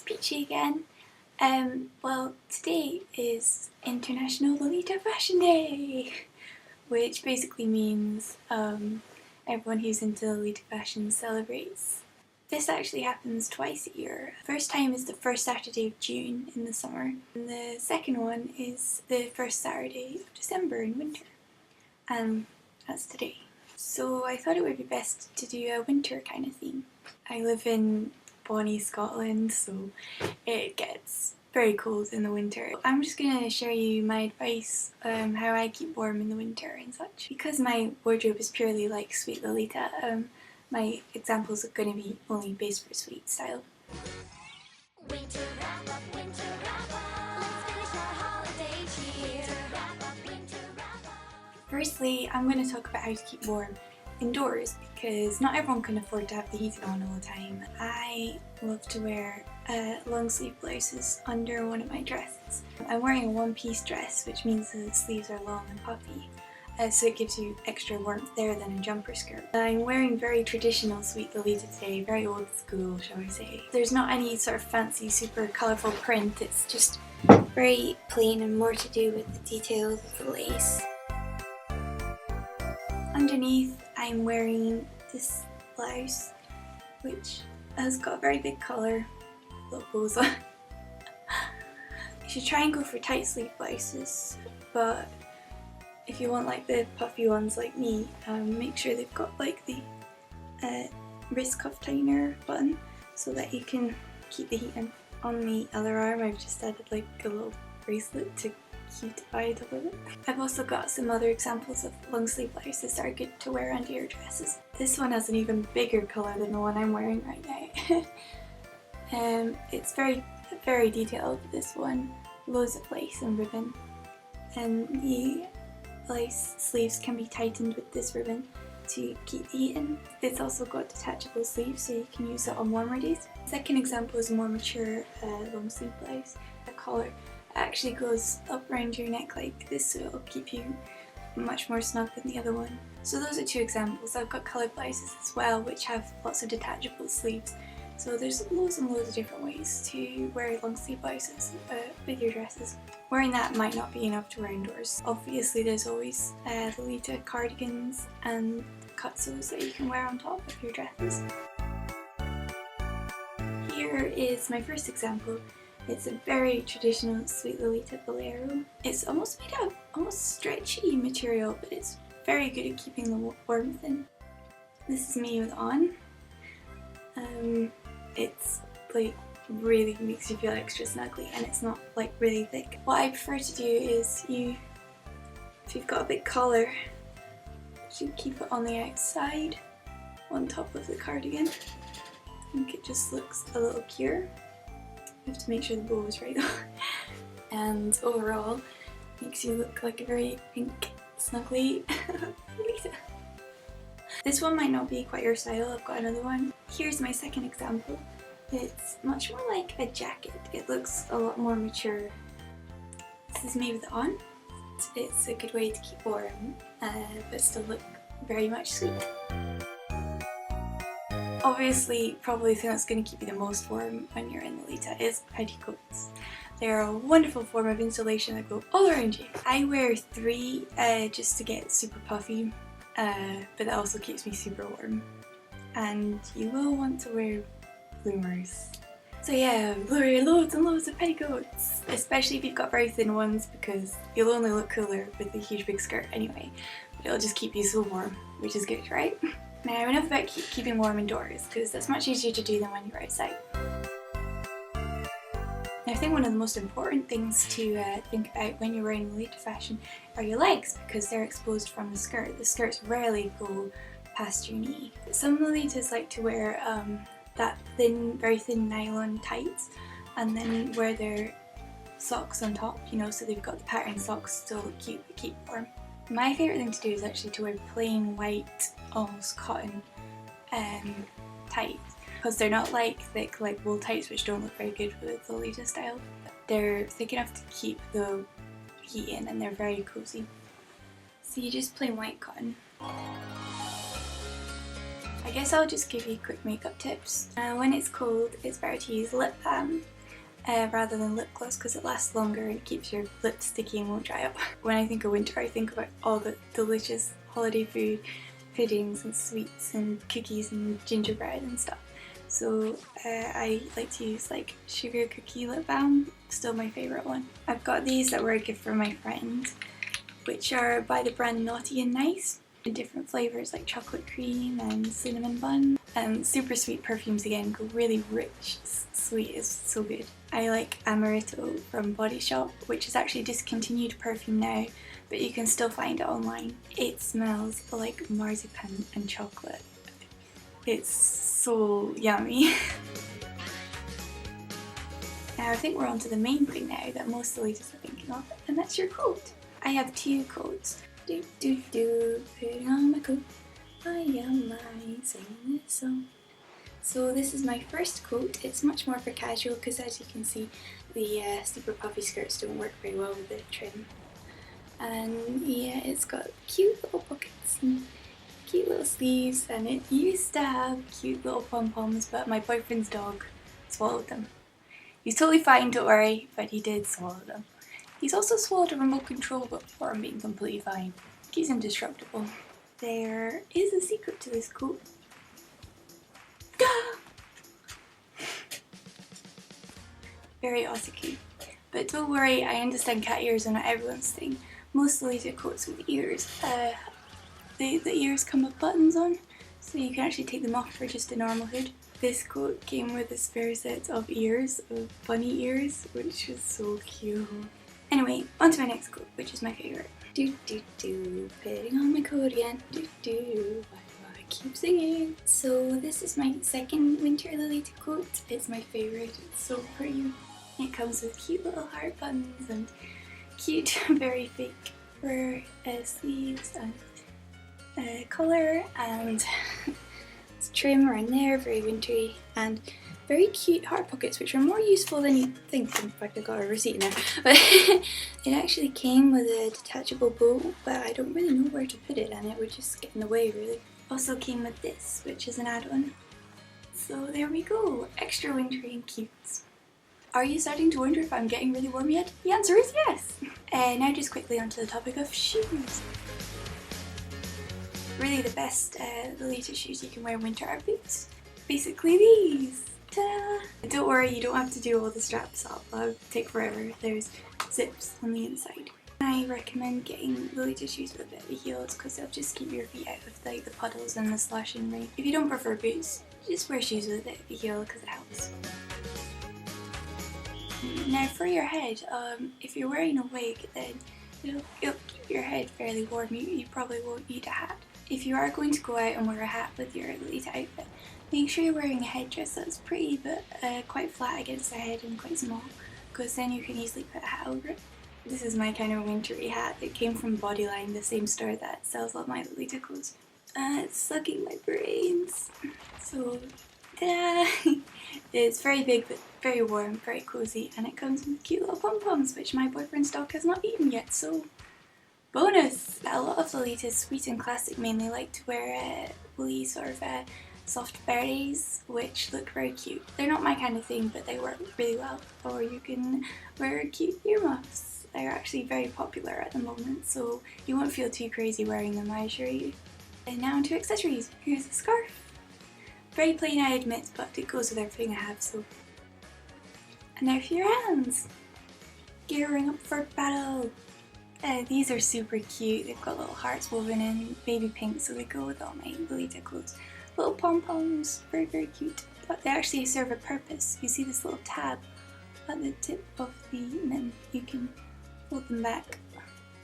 Peachy again. Well, today is International Lolita Fashion Day, which basically means everyone who's into Lolita Fashion celebrates. This actually happens twice a year. First time is the first Saturday of June in the summer, and the second one is the first Saturday of December in winter, and that's today. So I thought it would be best to do a winter kind of theme. I live in Bonnie, Scotland, so it gets very cold in the winter. I'm just going to share you my advice how I keep warm in the winter and such. Because my wardrobe is purely like Sweet Lolita, my examples are going to be only based for Sweet style. Winter wrap up, winter wrap up. Let's finish our holiday cheer. Winter wrap up. Firstly, I'm going to talk about how to keep warm indoors because not everyone can afford to have the heating on all the time. I love to wear long sleeve blouses under one of my dresses. I'm wearing a one-piece dress, which means the sleeves are long and puffy, so it gives you extra warmth there than a jumper skirt. I'm wearing very traditional Sweet Lolita today, very old school, shall we say. There's not any sort of fancy super colourful print, it's just very plain and more to do with the details of the lace. Underneath, I'm wearing this blouse, which has got a very big collar, little bows on. You should try and go for tight sleeve blouses, but if you want like the puffy ones like me, make sure they've got like the wrist cuff tightener button so that you can keep the heat in. On the other arm, I've just added like a little bracelet to cutify it a little bit. I've also got some other examples of long sleeve blouses that are good to wear under your dresses. This one has an even bigger colour than the one I'm wearing right now. It's very detailed, this one. Loads of lace and ribbon. And the lace sleeves can be tightened with this ribbon to keep the heat in. It's also got detachable sleeves so you can use it on warmer days. The second example is a more mature long sleeve blouse. The collar actually goes up around your neck like this, so it'll keep you much more snug than the other one. So those are two examples. I've got coloured blouses as well which have lots of detachable sleeves. So there's loads and loads of different ways to wear long sleeve blouses with your dresses. Wearing that might not be enough to wear indoors. Obviously there's always Lolita cardigans and cutsews that you can wear on top of your dresses. Here is my first example. It's a very traditional Sweet Lolita bolero. It's almost made out of almost stretchy material, but it's very good at keeping the warmth in. This is me with on. It's like really makes you feel extra snuggly and it's not like really thick. What I prefer to do is if you've got a big collar, you keep it on the outside on top of the cardigan. I think it just looks a little pure. You have to make sure the bow is right though. And overall, makes you look like a very pink, snuggly Lolita. This one might not be quite your style, I've got another one. Here's my second example. It's much more like a jacket. It looks a lot more mature. This is me with it on. It's a good way to keep warm, but still look very much sweet. Obviously, probably the thing that's going to keep you the most warm when you're in Lolita is petticoats. They're a wonderful form of insulation that go all around you. I wear 3 just to get super puffy, but that also keeps me super warm. And you will want to wear bloomers. So yeah, wear loads and loads of petticoats, especially if you've got very thin ones because you'll only look cooler with a huge big skirt anyway, but it'll just keep you so warm, which is good, right? Now enough about keeping warm indoors because that's much easier to do than when you're outside. Now I think one of the most important things to think about when you're wearing Lolita fashion are your legs because they're exposed from the skirt. The skirts rarely go past your knee. Some Lolitas like to wear that thin, very thin nylon tights and then wear their socks on top, you know, so they've got the patterned socks still look cute but keep warm. My favourite thing to do is actually to wear plain white, almost cotton tights because they're not like thick like wool tights which don't look very good with the Lolita style. They're thick enough to keep the heat in and they're very cosy. So you just plain white cotton. I guess I'll just give you quick makeup tips. When it's cold, it's better to use lip balm rather than lip gloss because it lasts longer and keeps your lips sticky and won't dry up. When I think of winter, I think about all the delicious holiday food, puddings and sweets and cookies and gingerbread and stuff. So I like to use like sugar cookie lip balm, still my favourite one. I've got these that were a gift from my friend, which are by the brand Naughty and Nice, in different flavours like chocolate cream and cinnamon bun. And super sweet perfumes again, go really rich, sweet, is so good. I like Amaretto from Body Shop, which is actually discontinued perfume now, but you can still find it online. It smells like marzipan and chocolate. It's so yummy. Now I think we're on to the main thing now that most Lolitas are thinking of, and that's your coat. I have two coats. Putting on my coat. I am lying, singing this song. So this is my first coat. It's much more for casual because, as you can see, the super puffy skirts don't work very well with the trim. And yeah, it's got cute little pockets and cute little sleeves, and it used to have cute little pom-poms, but my boyfriend's dog swallowed them. He's totally fine, don't worry, but he did swallow them. He's also swallowed a remote control before being completely fine. Keeps him destructible. There is a secret to this coat. Very Aussie. But don't worry, I understand cat ears are not everyone's thing. Most Lolita coats with ears, the ears come with buttons on, so you can actually take them off for just a normal hood. This coat came with a spare set of ears, of bunny ears, which was so cute. Anyway, on to my next coat, which is my favourite. Putting on my coat again. Why do I keep singing? So this is my second winter Lolita coat. It's my favourite. It's so pretty. It comes with cute little heart buttons and cute, very fake fur sleeves and colour and trim around there, very wintry, and very cute heart pockets, which are more useful than you'd think. In fact, I've got a receipt now. But it actually came with a detachable bow, but I don't really know where to put it, and it would just get in the way, really. Also came with this, which is an add-on. So there we go, extra wintry and cute. Are you starting to wonder if I'm getting really warm yet? The answer is yes! Now just quickly onto the topic of shoes. Really the best Lolita shoes you can wear in winter are boots. Basically these. Ta-da! Don't worry, you don't have to do all the straps up. That would take forever. There's zips on the inside. I recommend getting Lolita shoes with a bit of heels because they'll just keep your feet out of like the puddles and the slashing rain. If you don't prefer boots, just wear shoes with a bit of a heel because it helps. Now for your head, if you're wearing a wig, then it'll keep your head fairly warm. You probably won't need a hat. If you are going to go out and wear a hat with your Lolita outfit, make sure you're wearing a headdress that's pretty but quite flat against the head and quite small, because then you can easily put a hat over it. This is my kind of wintry hat. It came from Bodyline, the same store that sells all my Lolita clothes. It's sucking my brains. So, ta-da! It's very big but very warm, very cozy, and it comes with cute little pom-poms, which my boyfriend's dog has not eaten yet, so bonus! A lot of Lolitas, sweet and classic, mainly like to wear woolly sort of soft berries, which look very cute. They're not my kind of thing, but they work really well. Or you can wear cute earmuffs. They're actually very popular at the moment, so you won't feel too crazy wearing them, I assure you. And now onto accessories. Here's a scarf. Very plain, I admit, but it goes with everything I have, so. And now for your hands. Gearing up for battle. These are super cute. They've got little hearts woven in baby pink, so they go with all my Lolita clothes. Little pom-poms, very, very cute. But they actually serve a purpose. You see this little tab at the tip of the mitten. You can fold them back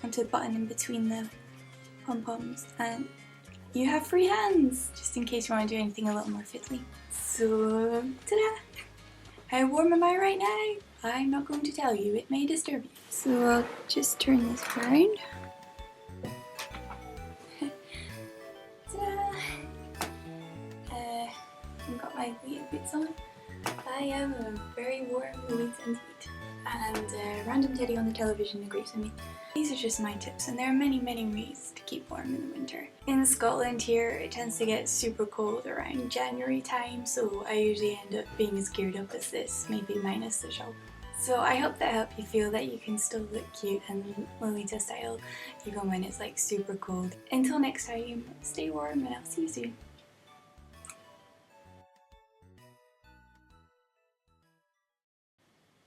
onto the button in between the pom-poms, and you have free hands, just in case you want to do anything a little more fiddly. So, ta-da! How warm am I right now? I'm not going to tell you, it may disturb you. So I'll just turn this around. Ta-da! I've got my Lolita boots on. I am a very warm Lolita indeed. and a random teddy on the television agrees with me. These are just my tips, and there are many ways to keep warm in the winter. In Scotland here, it tends to get super cold around January time, so I usually end up being as geared up as this, maybe minus the shawl. So I hope that helped you feel that you can still look cute and Lolita style even when it's like super cold. Until next time, stay warm and I'll see you soon.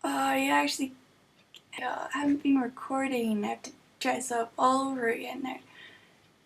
Oh, yeah, actually, I haven't been recording. I have to dress up all over again now.